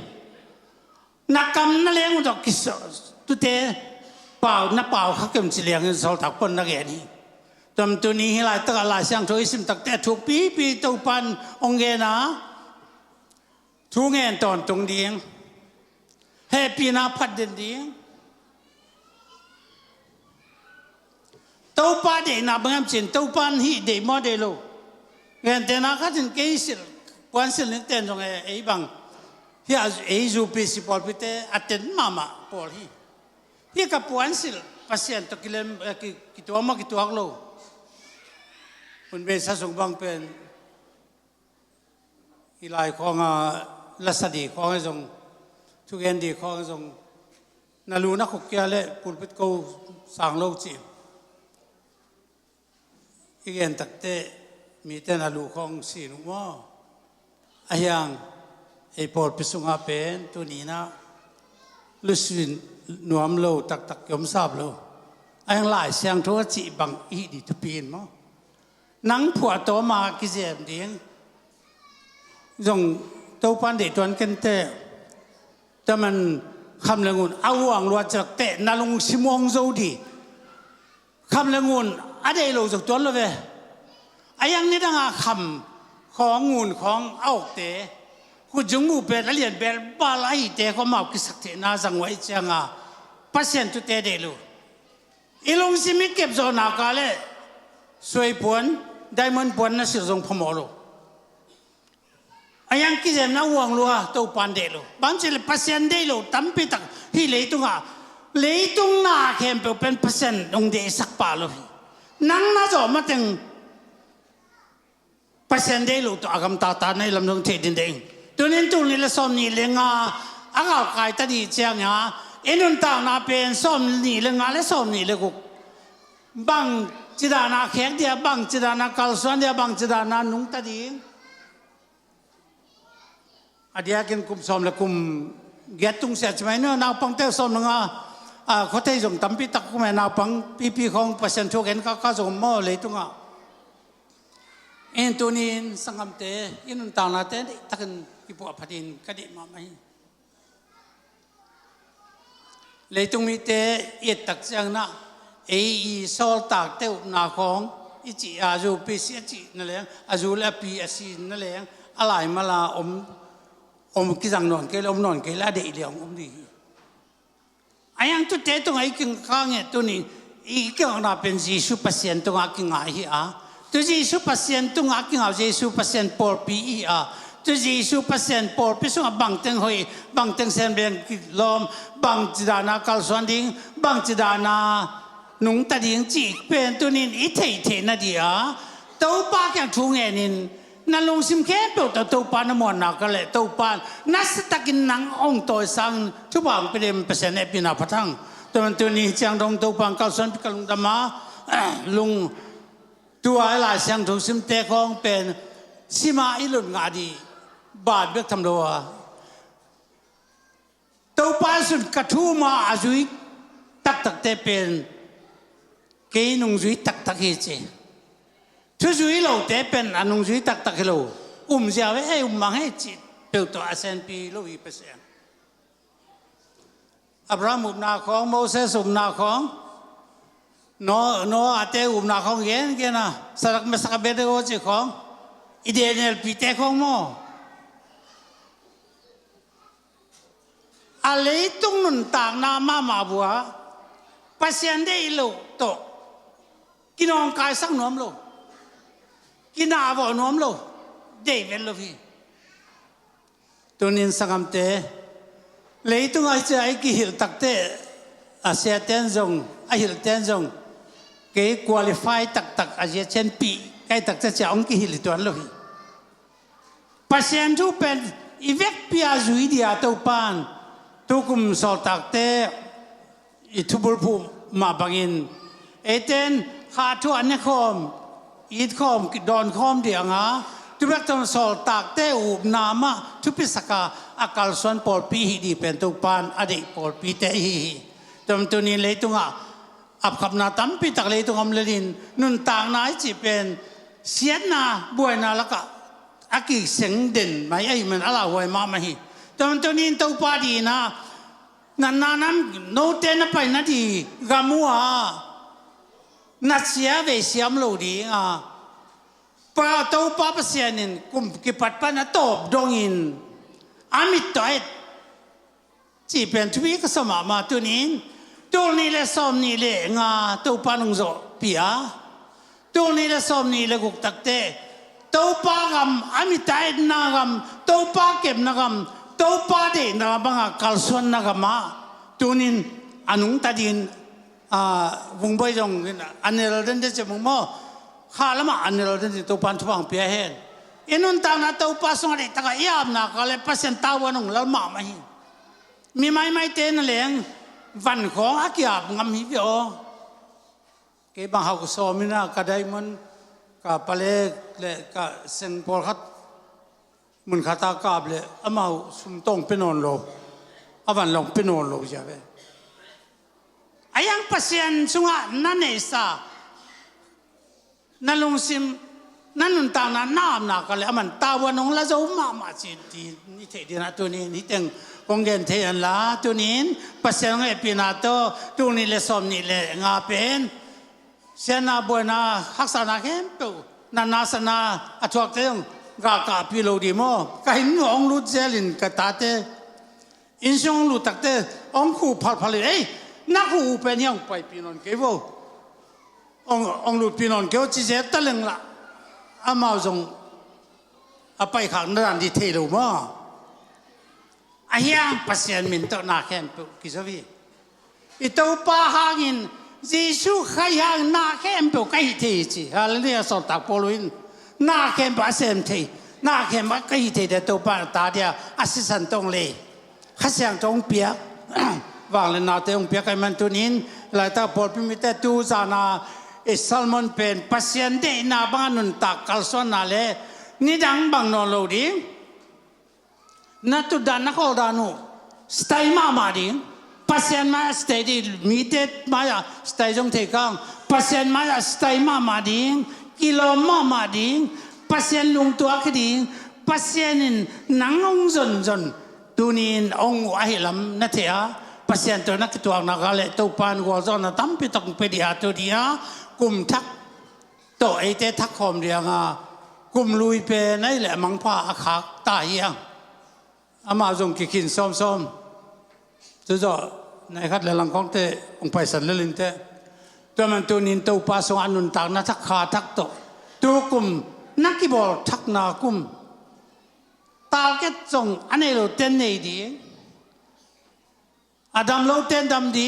nakam na leng dok kis tu te pau na pau kha kem chi leng sol tak pon na ge ni tam tu ni hilai ta la sang thoi sim tak te thuk pi to pan ong ge na thu ngen ton tung ding happy na phat den ding to pa de na bangam chin to pan hi de mo de lo ngen te na kha chin ke sil kwan sil ni ten jong e bang hi azu principal pite aten mama por hi ka puan sil pasien to kilem ki to ma ki to aklo un be sa sung bang pen ilai khong la sadi khong jong thu gen di khong jong na lu na khok kya le pulpit ko sang lo chi igen takte mi te na lu khong si nu mo ayangไอ้ปอดพิสุงอาเป็นตัวนี้นะลุสินนวมโลตักยมทราบโลไอ้ยังหลายเสียงโทษจีบังอีดิทุปีนมั้งนังผัวโตมากิเจมดิ้งจงเต้าปันเด็ดวันกันเตะแต่มันคำละงุนเอาหวังรัวจากเตะนาลงชิมวงโจดีคำละงุนอะไรโลจากตัวละเวไอ้ยังนี่ตั้งคำของงุนของเอาเตะกูจงมูเป็นเรียนเป็นบาลายเตะก็มาคิดสักทีน่าจังไว้จังพัศยันตุเตะเดลูอีลงสิมิเก็บโซนากาเลสวยปวนได้มันปวนน่ะสิจงพมอลูอายังกิจน่าหวังลัวตัวปันเดลูบางทีเลยพัศยันเดลูตั้มไปตักที่เลยตุงเลยตุงน่าเข้มเป็นพัศยันองเดสักปาลูนั่งน่าจะมาถึงพัศยันเดลูตัวอากำตาในลำนองเทดินเด้งตัวนี้ตัวนี้ละสมนี่เลงอ่างเอาไก่ตาดีเจียงอ่ะเอ็นุนตานาเป็นสมนี่เลงและสมนี่เลกุบังจิดานาแขกเดียบังจิดานาคัลสวนเดียบังจิดานานุงตาดีอดียกินกุมสมและกุมเกียรตุงเสียใช่ไหมเนาะนาปังเต้าสมนึงเขาเทส่งตั้มปีตักกุมนาปังปีของเปอร์เซ็นต์ทุกเห็นก็ส่งหม้อเลยตุงเอ็นตัวนี้สังคมเตะเอ็นุนตานาเตะตักันอีพวกพัดินก็ได้มาไหมเลยตรงนี้เตะเอ็ดตักจังนะไอ้โซลตากเตะนาของอีจีอาจูปีเสียจีนั่นแหละอาจูและปีอาซีนั่นแหละอะไรมาลากิจังนอนเกลนอนเกลาเดียวดีไอ้ยังตัวเตะตรงไอ้กินข้างเนี่ยตัวนี้อีกอย่างน่าเป็นจีสุปัสเซียนตรงอากินอะไรตัวจีสุปัสเซียนตรงอากินเอาจีสุปัสเซียนปอร์ปีตัวจีสุปัสเซียนปอร์ปีส่งบังเต็งหอยบังเต็งเซนเบียงกิลอมบังจิดานาคัลสวนดิ้งบังจิดานานุงตาดิ้งจีเป็นตัวนี้อีเทนะเดียตัวป้าแกงทุ่งเงินนั่นลงซิมแค่เปิดตัวป้านมวนนักเลยตัวป้านัสตะกินนังองตัวสังทุบางเป็นเปอร์เซ็นต์เอพินาพัทังตัวนี้จังตรงตัวป้าคัลสวนพิกลุงดามาลุงตัวอะไรเสียงถูกซิมเตะของเป็นสิมาอิลุนงาดีบาดเบิกทำรัวตัวป้าสุดกระทู้มาอาจุยตักเตะเป็น cái nung duy tắc tắc hết chứ thứ duy lâu té bên anh nung duy tắc tắc lâu giờ với mang hết chứ biểu tổ S&P lâu 2%. Abraham na khong Moses na khong no ate na khong gen na sarak me sakabede ho chi khong ideal pite khong mo alei tung nun tang na ma bua pasien de lo to kinong kai sang nom lo kina vo nom lo de vel lo vi tunin sangam te lấy tung ai chơi cái hiểu tắc tệ xe tên dòng ai hiểu tên dòng cái qualify tắc ở dưới trên pi cái tắc tệ ông cái hiểu toàn rồi pasien chú pen ivek pia zui dia tàu pan tu kum sol tắc tệ itu berpu ma bangin eten khá tu anh khom ít khom đòn khom dia ngá tu biết trong sol tắc tệ nama tu pisaka akal suan Paul pi di pentu pan adik Paul pi te hi tom tu ni le tu nga ap khap na tam pi tak le tu ngam ledin nun tang nai chi pen sian na buai na laka aki seng den mai ai man ala hoi ma ma hi tom tu ni tu pa di na nan nam no te na pai na di gamua na sia ve siam lo di a pa tu pa pa sianin kum ki pat pa na top dongin amit toit chỉ bên thui cái sâm mà tu nín tu ní là sâm ní lệ ngà tu pa nung zo pia tu ní là sâm ní là gục tắc tê tu pa gam amit toit na gam tu pa kem na gam tu pa de na banga kalsuan na gam ma tu nín anung ta din vùng bay dòng anh er den de chemo mo kha lama anh er den tu pan thu bang pia hen inun tang na tau pasong ari taka iam na kale pasen tawa nung lalma mai mi mai ten leng van khong akyap ngam hi bio ke bang hau so mina ka diamond ka pale le ka seng por khat mun khata ka ble amau sum tong penon lo avan long penon lo ja ve ayang pasien sunga nanesa nalung simนั่นต่างนั้นน้ำหนักกันเลยมันตาวันน้องละจะมาจีนี่เทดีนะตัวนี้นี่แต่งกงเงินเทียนละตัวนี้ปัสยังไงปีนาโตตัวนี้เลยสมนี่เลยงาเป็นเสนาบัวนาฮักษานาเข้มตัวนาสนาอัจฉริยะกาพิโลดีโมก็เห็นองลุเจลินกับตาเตอินชงลุตักเตองคู่พัลเลยเอ้ยนักคู่เป็นยังไปปีนนเกวองลุปีนนเกวจีเจตะลึงละอามาจงอาไปขังนั่นที่เทลูมั้งอาเฮียปัสยันมินต์นาแคมป์กิจวิอีตัวป้าหางินยิสุขยังนาแคมป์ก็ฮิตจีฮาเลลูยาสอนตักโปลุนนาแคมป์ปัสยันทีนาแคมป์ก็ฮิตเดตัวป้าตาเดียอาศิสันตงเลยข้าเสียงตงเปียกวางเลยนาเตงเปียกไอ้มันตัวนี้หลายตาปอดพิมิตรตูจานาSalmon pen pasien de na bangun tak kalsuan nale ni dang bang no lodi na tu dan na ko danu stay mama di pasien ma stay di mitet maya stay jong te kang pasien maya stay mama di kilo mama di pasien lung tua ke di pasien in nang ong zon tunin ong ahilam na te a pasien to na kituang na gale to pan go zon na tampi tong pedia to diaกลุ่มทักโตไอเตทักคอมเรียงกลุ่มลุยเปนั่นแหละมังผ้าอาคาตายยังอามาจงกินซ้อมจะในขัดเลลังของเตองไปสันเลลินเตตัวมันตัวนินตัวปาสงอนุนตากนัทักขาทักโตตัวกลุ่มนักกีบอลทักนากลุ่มตาเก็ตจงอันนี้เราเต้นในดีอดัมเราเต้นดำดี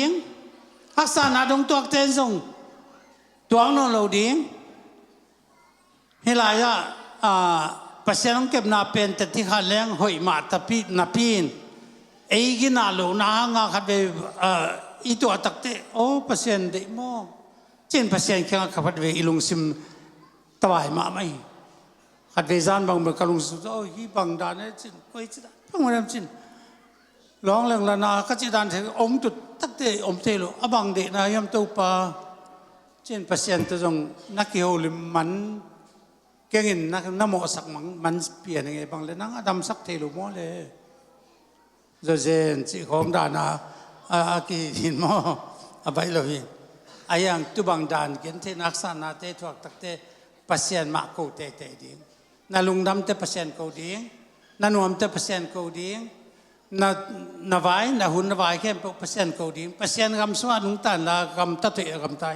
ฮักษานาดงตัวเต้นจงตัวน้องเราดิ้งเฮลายะปัสยังเก็บนาเป็นแต่ที่ขาแรงหอยมาตะพีนาพีนไอ้กินาโลนาหงาขัดไปอีตัวตักเตโอ้ปัสยังเด็กโม่เจนปัสยังแค่ขัดไปอีลุงซิมตวายมาไหมขัดไปจานบางเมื่อกลุงสุดโอ้ยบางดานเนี่ยจินไปจินเพิ่งมาเริ่มจินร้องเรื่องละนาก็จิดานเถอะอมจุดตักเตอมเตโลอบางเด็กนายมตัวปา เช่นประเสริฐตัวจงนักเกี่ยวหรือมันเก่งนักน้ำหมอสักมันเปลี่ยนยังไงบางเลยนั่งดำสักเทลุมอเลยจะเจนสิของดานาอากีหินมออะไรเลยไอ้ยังตุบังดานเกินเทนักษานาเตทวักตักเตประเสริฐมาโกเตเตดิ้งนาลุงดำเตประเสริฐโกดิ้งนาหนุ่มเตประเสริฐโกดิ้งนาไว้นาหุ่นนาไว้แค่ประเสริฐโกดิ้งประเสริฐคำสวัสดิ์นุ่งตันละคำตัดเตะคำตาย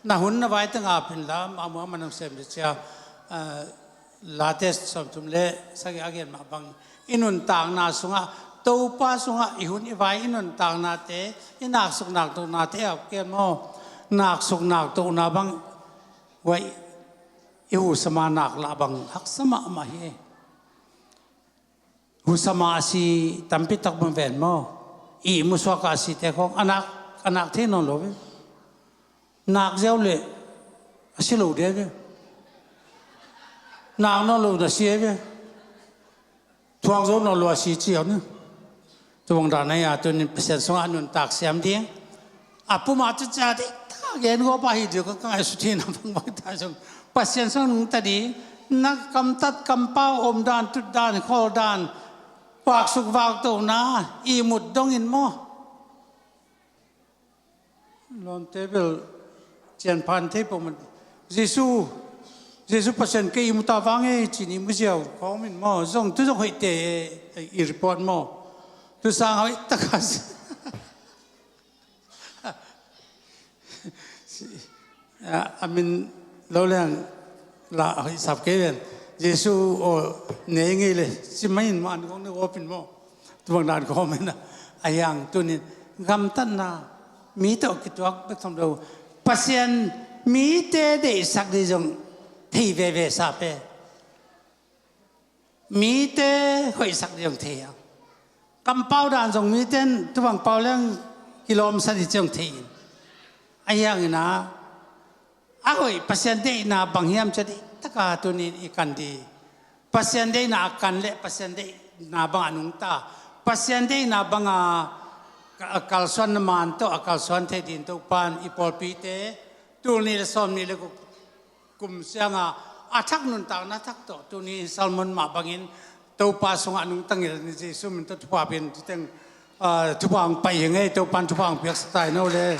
นาหุ่นนาไว้ตั้งอาเป็นละมาเมื่อมันเสพเสียลาเทสสมทุมเล่สักอย่างมาบังอินุนต่างนาสุงะตัวป้าสุงะอิหุนอิไว้อินุนต่างนาเตอินักสุกนักตัวนาเตเอาเกี่ยมอนักสุกนักตัวนาบังไว้อิหุสมานักลาบังหักสมามาเฮหุสมาสีตั้มปิตักบังเวนมออีมุสวากาสีเตของอนักเทนนโลเวนักเจ้าเล่อาศัยโลเดียวนางนั่งลงแต่เสียไปทวงโซนนั่งลงสีเจียวเนี่ยทวงด่านไหนอ่ะจนเปอร์เซ็นต์สองอันนั้นตักเสียมเดียงอ่ะผู้มาจะจ่ายได้ถ้าเงินก็ไปเดี๋ยวก็ง่ายสุดที่นั่งฟังบังตาจงเปอร์เซ็นต์สองนั่งแต่ดีนักกำตัดกำเป้าอมด่านทุดด่านข้อด่านปากสุกวากตัวนาอีหมุดดงอินมอลอนเทเบิลเจียนพันเทปมันเยซูประเสริฐก็อิมุตาวังเอจีนิมุเจียวเขาไม่มอส่งทุกส่งให้เตะอีรีพอร์ตมอทุกสั่งให้ตะกัสอามินเราเรื่องละให้สับเกวียนเยซูโอเนยงี้เลยสิไม่ยินมันของนึกว่าเป็นมอตัวงานเขาไม่นะไอ้ยังตัวนี้กำตันนามีตัวกิจวัตรไปทำดูประเสริฐมีเตะได้สักดีจงที่เวสาเปมีเต้หอยสักเดียงเทียกำเป้าด่านส่งมีเต้นตัวงเป้าเรื่องกิโลมสันติจงเทียไอ้ยังนะอ้าวเปอร์เซ็นต์ได้นาบางยามจะได้ตะกาตัวนี้อีกันดีเปอร์เซ็นต์ได้นากันเละเปอร์เซ็นต์ได้นาบางอนุตาเปอร์เซ็นต์ได้นาบางกัลส่วนมันตัวกัลส่วนเทดินตัวปานอีพอลปีเตตัวนี้ละซ้อมนี่ละกุมเสียงอาทักนุนตางนัทักต่อตัวนี้ซัลมอนมาบางอินตัวปลาสงอานุตั้งอย่างนี้สิสุมันตัวทุบเป็นที่ตั้งทุบางไปยังไงตัวปันทุบางเปียกสไตล์นั่นเลย